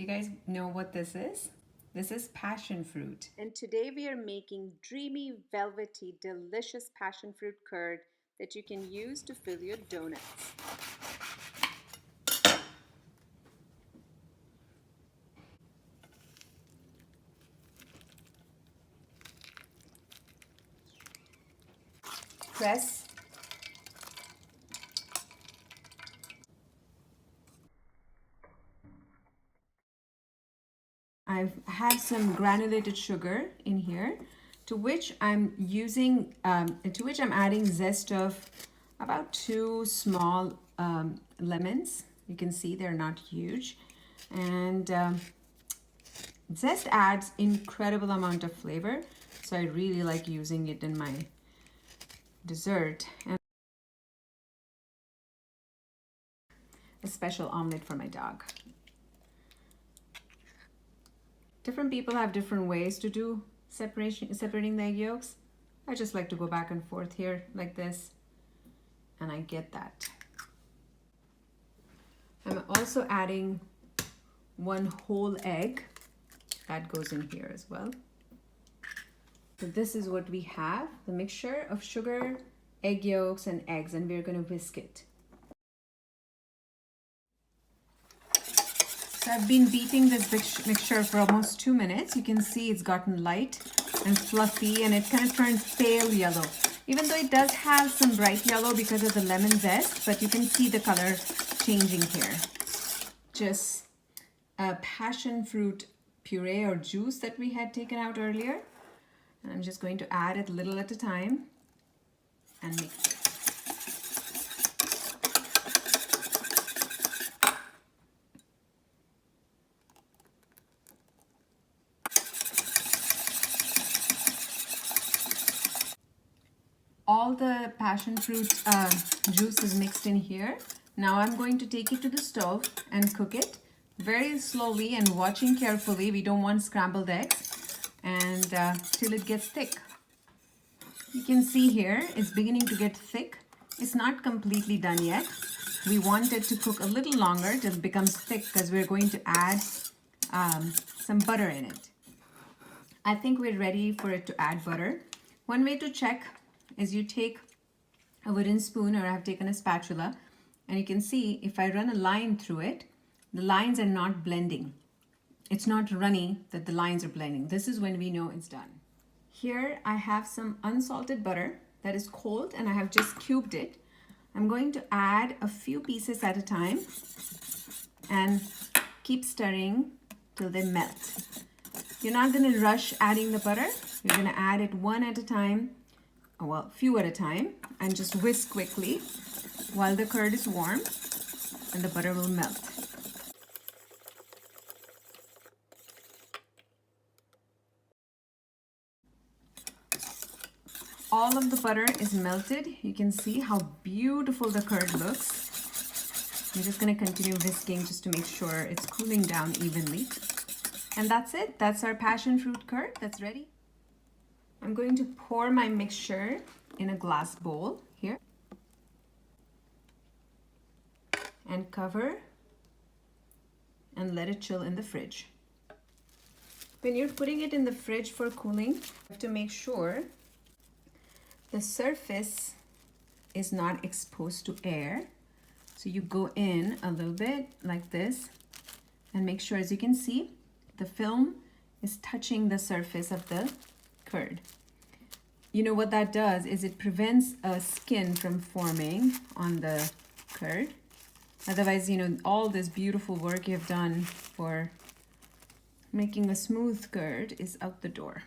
guys know what this is? This is passion fruit. And today we are making dreamy, velvety, delicious passion fruit curd that you can use to fill your donuts. Press. I have some granulated sugar in here, to which I'm adding zest of about 2 small lemons. You can see they're not huge, and zest adds incredible amount of flavor, so I really like using it in my dessert. And a special omelet for my dog. Different people have different ways to do separating the egg yolks. I just like to go back and forth here like this, and I get that. I'm also adding 1 whole egg. That goes in here as well. So this is what we have, the mixture of sugar, egg yolks, and eggs, and we're going to whisk it. So I've been beating this mixture for almost 2 minutes. You can see it's gotten light and fluffy, and it kind of turns pale yellow. Even though it does have some bright yellow because of the lemon zest, but you can see the color changing here. Just a passion fruit puree or juice that we had taken out earlier. And I'm just going to add it little at a time and mix it. All the passion fruit juice is mixed in here. Now I'm going to take it to the stove and cook it very slowly and watching carefully. We don't want scrambled eggs, and till it gets thick. You can see here it's beginning to get thick. It's not completely done yet. We want it to cook a little longer till it becomes thick, because we're going to add some butter in it. I think we're ready for it to add butter. One way to check is you take a wooden spoon, or I've taken a spatula, and you can see if I run a line through it, the lines are not blending. It's not runny that the lines are blending. This is when we know it's done. Here I have some unsalted butter that is cold, and I have just cubed it. I'm going to add a few pieces at a time and keep stirring till they melt. You're not going to rush adding the butter. You're going to add it one at a time, well, few at a time, and just whisk quickly while the curd is warm, and the butter will melt. All of the butter is melted. You can see how beautiful the curd looks. I'm just going to continue whisking just to make sure it's cooling down evenly. And that's it. That's our passion fruit curd. That's ready. I'm going to pour my mixture in a glass bowl here and cover and let it chill in the fridge. When you're putting it in the fridge for cooling, you have to make sure the surface is not exposed to air. So you go in a little bit like this and make sure, as you can see, the film is touching the surface of the curd. You know what that does is it prevents a skin from forming on the curd. Otherwise, you know, all this beautiful work you've done for making a smooth curd is out the door.